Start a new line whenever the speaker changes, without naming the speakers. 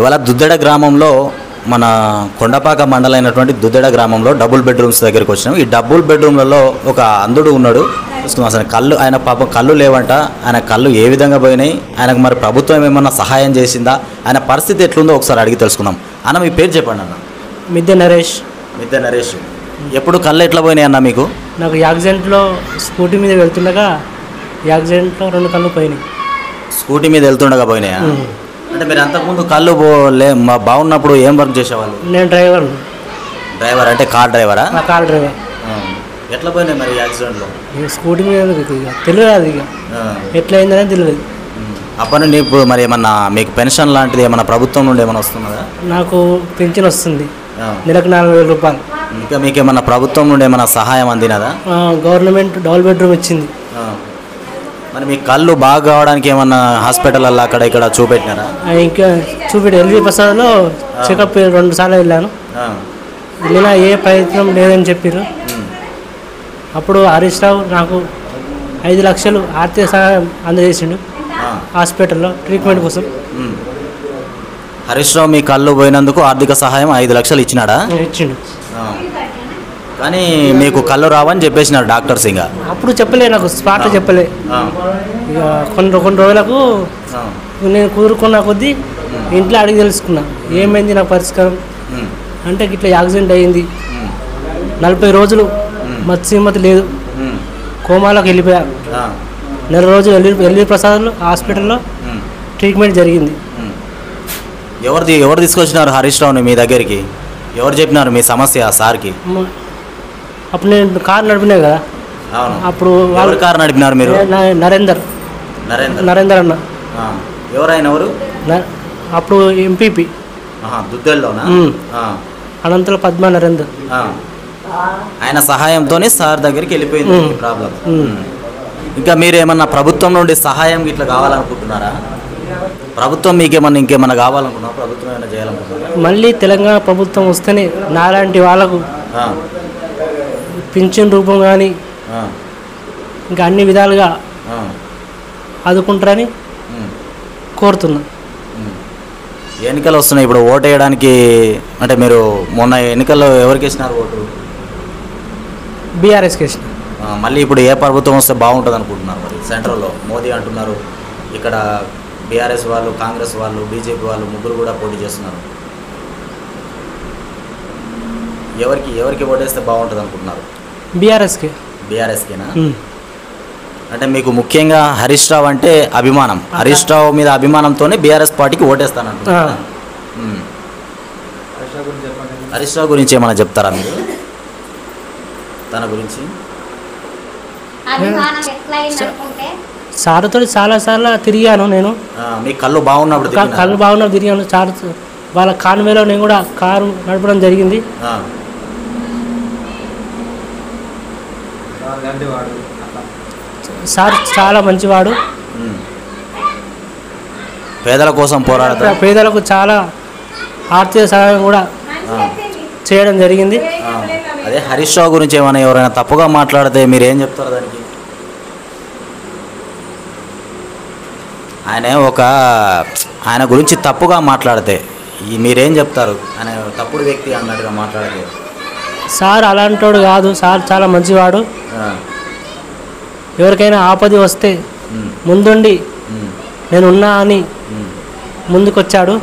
ఇవాళ దుద్దెడ గ్రామంలో మన కొండపాక మండలమైనటువంటి దుద్దెడ గ్రామంలో డబుల్ బెడ్రూమ్స్ దగ్గరికి వచ్చినాం. ఈ డబుల్ బెడ్రూమ్లలో ఒక అంధుడు ఉన్నాడు. అసలు కళ్ళు ఆయన పాపం కళ్ళు లేవంట. ఆయన కళ్ళు ఏ విధంగా పోయినాయి, ఆయనకు మరి ప్రభుత్వం ఏమన్నా సహాయం చేసిందా, ఆయన పరిస్థితి ఎట్లుందో ఒకసారి అడిగి తెలుసుకుందాం. అన్న మీ పేరు చెప్పండి అన్న.
మిద్దె నరేష్.
మిద్దె నరేష్. ఎప్పుడు కళ్ళు ఎట్లా పోయినాయి అన్న మీకు?
నాకు యాక్సిడెంట్లో స్కూటీ మీద వెళ్తుండగా యాక్సిడెంట్లో 2 కళ్ళు పోయినాయి.
స్కూటీ మీద వెళ్తుండగా పోయినాయా? అంటే మీరు అంతకుముందు కళ్ళు బాగున్నప్పుడు ఏం వర్క్ చేసేవాళ్ళు?
నేను డ్రైవర్.
డ్రైవర్ అంటే కార్ డ్రైవరా?
Car driver.
ఎట్లా పోయినాయి మరి యాక్సిడెంట్లో?
స్కూటీ మీద తెలియదు, అది ఇక ఎట్లా అయిందనే తెలియదు.
అప్పటి నుండి ఇప్పుడు మరి ఏమన్నా మీకు పెన్షన్ లాంటిది ఏమన్నా ప్రభుత్వం నుండి ఏమైనా వస్తున్నదా?
నాకు పెన్షన్ వస్తుంది, నెలకు 4,000 రూపాయలు.
ఇంకా మీకు ఏమన్నా ప్రభుత్వం నుండి ఏమైనా సహాయం అందినదా?
గవర్నమెంట్ డబుల్ బెడ్రూమ్ ఇచ్చింది.
మరి మీ కళ్ళు బాగా కావడానికి ఏమన్నా హాస్పిటల్లో అక్కడ ఇక్కడ చూపెట్టినారా?
ఇంకా ఎల్వి ప్రసాద్లో చెకప్ 2 సార్లు వెళ్ళాను. వెళ్ళినా ఏ ప్రయత్నం లేదని చెప్పారు. అప్పుడు హరీష్ రావు నాకు 5 లక్షలు ఆర్థిక సహాయం అందజేసిండు హాస్పిటల్లో ట్రీట్మెంట్ కోసం.
హరీష్ రావు మీ కళ్ళు పోయినందుకు ఆర్థిక సహాయం 5 లక్షలు ఇచ్చినాడా?
ఇచ్చిండు.
కానీ మీకు కళ్ళు రావని చెప్పేసినారు డాక్టర్స్. ఇంకా
అప్పుడు చెప్పలే, నాకు స్పాట్ చెప్పలే. ఇక కొన్ని రోజులకు నేను కూరుకున్న కొద్దీ ఇంట్లో అడిగి తెలుసుకున్నా ఏమైంది నాకు పరిష్కారం అంటే ఇట్లా యాక్సిడెంట్ అయ్యింది, 40 రోజులు మత్స్యమతి లేదు, కోమాలోకి వెళ్ళిపోయా. 4 రోజులు ఎల్వి ప్రసాద్ హాస్పిటల్లో ట్రీట్మెంట్ జరిగింది.
ఎవరు తీసుకొచ్చినారు హరీష్ రావుని మీ దగ్గరికి? ఎవరు చెప్పినారు మీ సమస్య సార్కి?
అప్పుడు నేను కారు నడిపినా కదా. అప్పుడు
వాళ్ళు కారు నడిపినారు మీరు?
నరేందర్ అన్న.
ఎవరు?
అప్పుడు ఎంపీపీ
దుద్దెల్లోనా?
అనంతల పద్మ నరేందర్.
ఆయన సహాయంతోనే సార్ దగ్గరికి వెళ్ళిపోయింది ప్రాబ్లం. ఇంకా మీరు ఏమన్నా ప్రభుత్వం నుండి సహాయం ఇట్లా కావాలనుకుంటున్నారా? ప్రభుత్వం మీకేమన్నా ఇంకేమన్నా కావాలనుకున్నారా? ప్రభుత్వం ఏమైనా చేయాలనుకుంటున్నారా?
మళ్ళీ తెలంగాణ ప్రభుత్వం వస్తేనే నాలాంటి వాళ్ళకు పింఛన్ రూపం కానీ ఇంకా అన్ని విధాలుగా ఆదుకుంటారని కోరుతున్నా.
ఎన్నికలు వస్తున్నాయి ఇప్పుడు, ఓటు వేయడానికి అంటే మీరు మొన్న ఎన్నికల్లో ఎవరికి వేసినారు ఓటు?
బీఆర్ఎస్కి వేసిన.
మళ్ళీ ఇప్పుడు ఏ ప్రభుత్వం వస్తే బాగుంటుంది అనుకుంటున్నారు? మరి సెంట్రల్లో మోదీ అంటున్నారు, ఇక్కడ బీఆర్ఎస్ వాళ్ళు, కాంగ్రెస్ వాళ్ళు, బీజేపీ వాళ్ళు ముగ్గురు కూడా పోటీ చేస్తున్నారు. ఎవరికి ఓటేస్తే బాగుంటుంది అనుకుంటున్నారు? బీఆర్ఎస్కేనా? అంటే మీకు ముఖ్యంగా హరీష్ రావు అంటే అభిమానం, హరీష్ రావు మీద అభిమానంతోనే బీఆర్ఎస్ పార్టీకి ఓటేస్తానంటున్నారు. హరీష్ రావు గురించి ఏమైనా చెప్తారా మీరు? తన గురించి
సార్తో చాలాసార్లు తిరిగాను నేను.
మీ కళ్ళు బాగున్నప్పుడు
తిరిగాను సార్ వాళ్ళ కాన్వేలో నేను కూడా కారు నడపడం జరిగింది. సార్ చాలా మంచివాడు,
పేదల కోసం పోరాడతాడు,
పేదలకు చాలా ఆర్థిక సహాయం కూడా చేయడం జరిగింది.
అదే హరీష్ రావు గురించి ఏమైనా ఎవరైనా తప్పుగా మాట్లాడితే మీరు ఏం చెప్తారు దానికి? ఆయన గురించి తప్పుగా మాట్లాడితే మీరేం చెప్తారు? ఆయన తప్పుడు వ్యక్తి అన్నట్టుగా మాట్లాడితే.
సార్ అలాంటోడు కాదు, సార్ చాలా మంచివాడు. ఎవరికైనా ఆపద వస్తే ముందుండి నేనున్నా అని ముందుకొచ్చాడు.